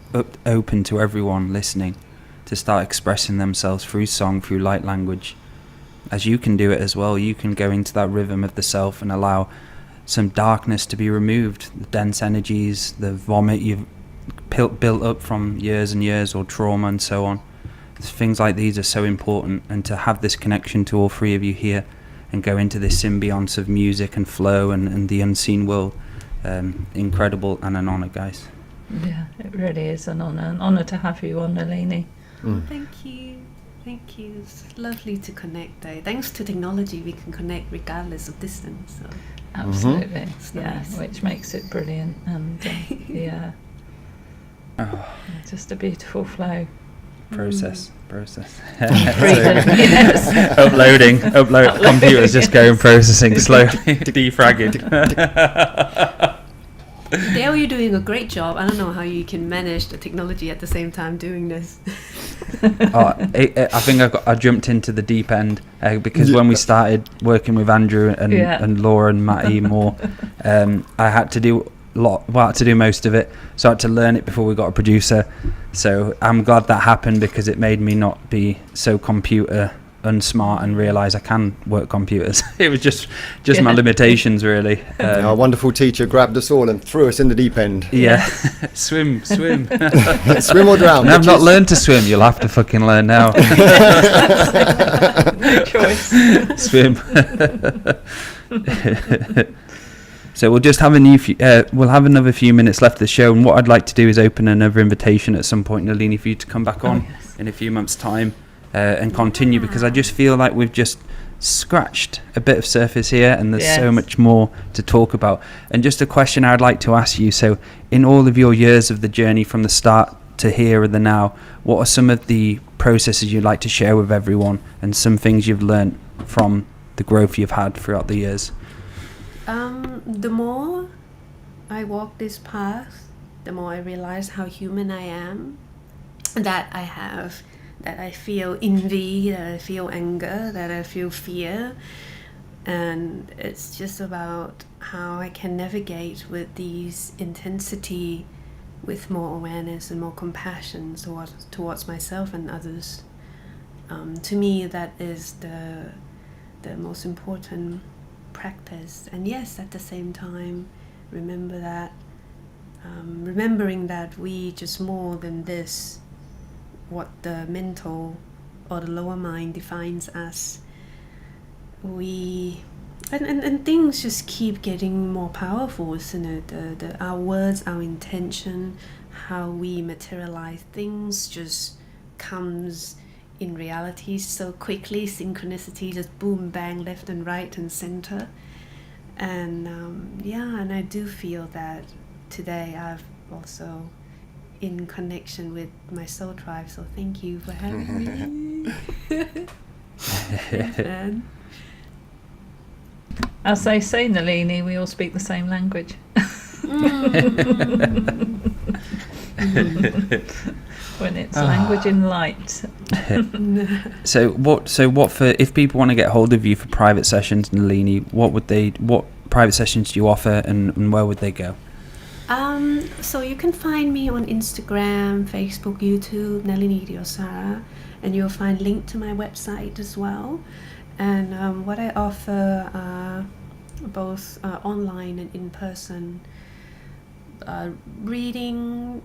open to everyone listening to start expressing themselves through song, through light language. As you can do it as well, you can go into that rhythm of the self and allow some darkness to be removed, the dense energies, the vomit you've built up from years and years, or trauma and so on. Things like these are so important, and to have this connection to all three of you here and go into this symbionce of music and flow and the unseen world, incredible and an honour, guys. Yeah, it really is an honour to have you on, Nalinee. Thank you. thank you. It's lovely to connect. Thanks to technology, we can connect regardless of distance. So. Absolutely, yeah, nice. Which makes it brilliant, and just a beautiful flow. Process. Freedom, yes. Uploading. Computer's just going processing slowly, defragging. Dale, you're doing a great job. I don't know how you can manage the technology at the same time doing this. I think I jumped into the deep end because when we started working with Andrew and Laura and Maty more, I had to do most of it, so I had to learn it before we got a producer. So I'm glad that happened, because it made me not be so computer unsmart and realise I can work computers. It was just my limitations, really. Our wonderful teacher grabbed us all and threw us in the deep end. Yeah. Swim. Swim or drown. I've not learned to swim. You'll have to fucking learn now. No choice. Swim. So we'll just have we'll have another few minutes left of the show, and what I'd like to do is open another invitation at some point, Nalinee, for you to come back on in a few months' time and continue, because I just feel like we've just scratched a bit of surface here, and there's so much more to talk about. And just a question I'd like to ask you, so in all of your years of the journey from the start to here and the now, what are some of the processes you'd like to share with everyone, and some things you've learned from the growth you've had throughout the years? The more I walk this path, the more I realize how human I am, that I feel envy, that I feel anger, that I feel fear, and it's just about how I can navigate with these intensity with more awareness and more compassion towards myself and others. To me, that is the most important practice. And yes, at the same time, remembering that we just more than this, what the mental or the lower mind defines us. And things just keep getting more powerful, isn't it? Our words, our intention, how we materialize things just comes in reality so quickly. Synchronicity just boom, bang, left and right and center. And and I do feel that today I've also in connection with my soul tribe, so thank you for having me. And as they say, Nalinee, we all speak the same language. When it's language in light. So what for, if people want to get hold of you for private sessions, Nalinee, what private sessions do you offer, and where would they go? So you can find me on Instagram, Facebook, YouTube, Nalinee Disosara, and you'll find link to my website as well. And what I offer are both online and in person. Reading,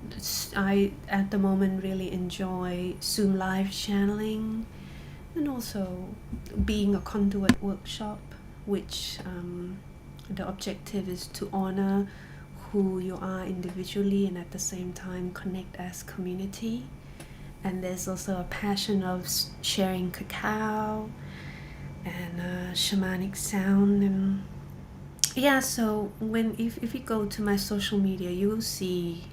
I at the moment really enjoy Zoom live channeling, and also being a conduit workshop, which the objective is to honor who you are individually and at the same time connect as community. And there's also a passion of sharing cacao and shamanic sound. And so if you go to my social media, you will see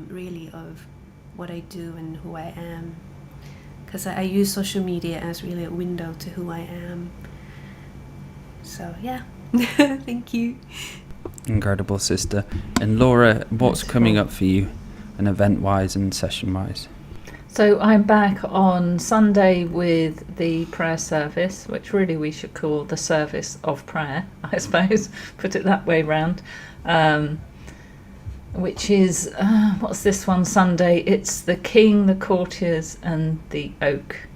really of what I do and who I am, because I use social media as really a window to who I am. So thank you. Incredible, sister. And Laura, what's coming up for you, and event-wise and session-wise? So I'm back on Sunday with the prayer service, which really we should call the service of prayer, I suppose, put it that way round, which is, what's this one Sunday? It's the King, the Courtiers and the Oak.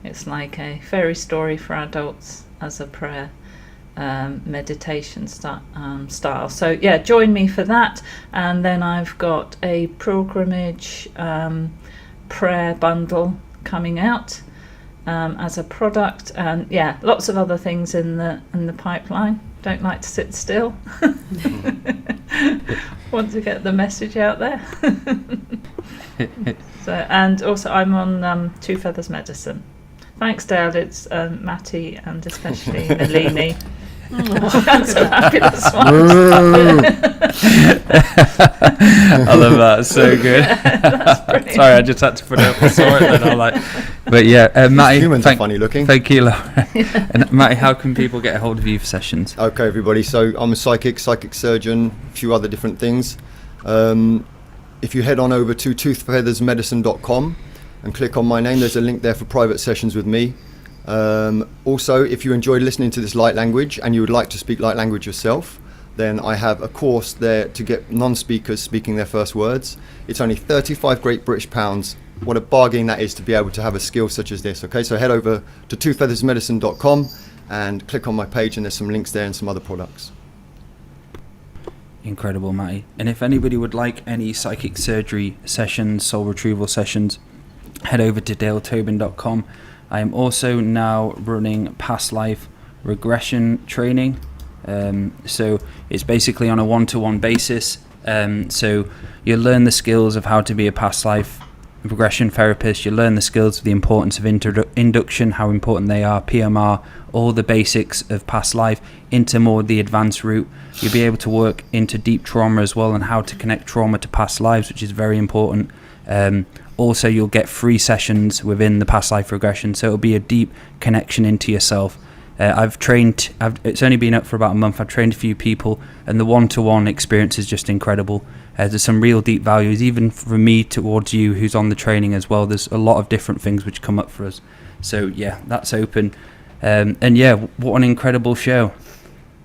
It's like a fairy story for adults as a prayer meditation style. So join me for that. And then I've got a pilgrimage prayer bundle coming out as a product, and lots of other things in the pipeline. Don't like to sit still. Want to get the message out there. So, and also I'm on Two Feathers Medicine, Thanks, Dale. It's Maty and especially Nalinee. That's a fabulous one. I love that. So good. Sorry, I just had to put it up. I saw it and I'm like, but yeah, Maty. Humans are funny looking. Thank you, Laura. And Maty, how can people get a hold of you for sessions? Okay, everybody. So I'm a psychic surgeon, a few other different things. If you head on over to toothfeathersmedicine.com and click on my name, there's a link there for private sessions with me. Also, if you enjoyed listening to this light language and you would like to speak light language yourself, then I have a course there to get non-speakers speaking their first words. It's only 35 Great British pounds. What a bargain that is to be able to have a skill such as this. Okay, so head over to toothfeathersmedicine.com and click on my page, and there's some links there and some other products. Incredible, Maty. And if anybody would like any psychic surgery sessions, soul retrieval sessions, head over to daletobin.com. I am also now running past life regression training. So it's basically on a one-to-one basis. So you'll learn the skills of how to be a past life regression therapist. You'll learn the skills of the importance of induction, how important they are, PMR, all the basics of past life into more the advanced route. You'll be able to work into deep trauma as well and how to connect trauma to past lives, which is very important. Also, you'll get free sessions within the past life regression, so it'll be a deep connection into yourself. It's only been up for about a month. I've trained a few people, and the one-to-one experience is just incredible. There's some real deep values, even for me towards you who's on the training as well. There's a lot of different things which come up for us. So yeah, that's open. And yeah, what an incredible show.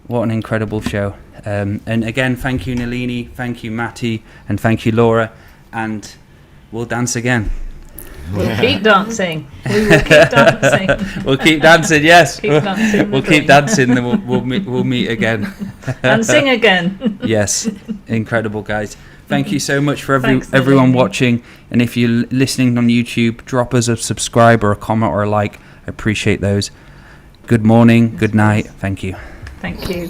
What an incredible show. And again, thank you, Nalinee, thank you, Maty, and thank you, Laura. And we'll dance again. We'll keep dancing. We will keep dancing. We'll keep dancing, yes. Keep dancing. We'll keep dancing, then we'll meet again. And sing again. Yes. Incredible, guys. Thank you so much for Thanks, everyone Nalinee. watching. And if you're listening on YouTube, drop us a subscribe or a comment or a like. I appreciate those. Good morning, good night. Thank you. Thank you.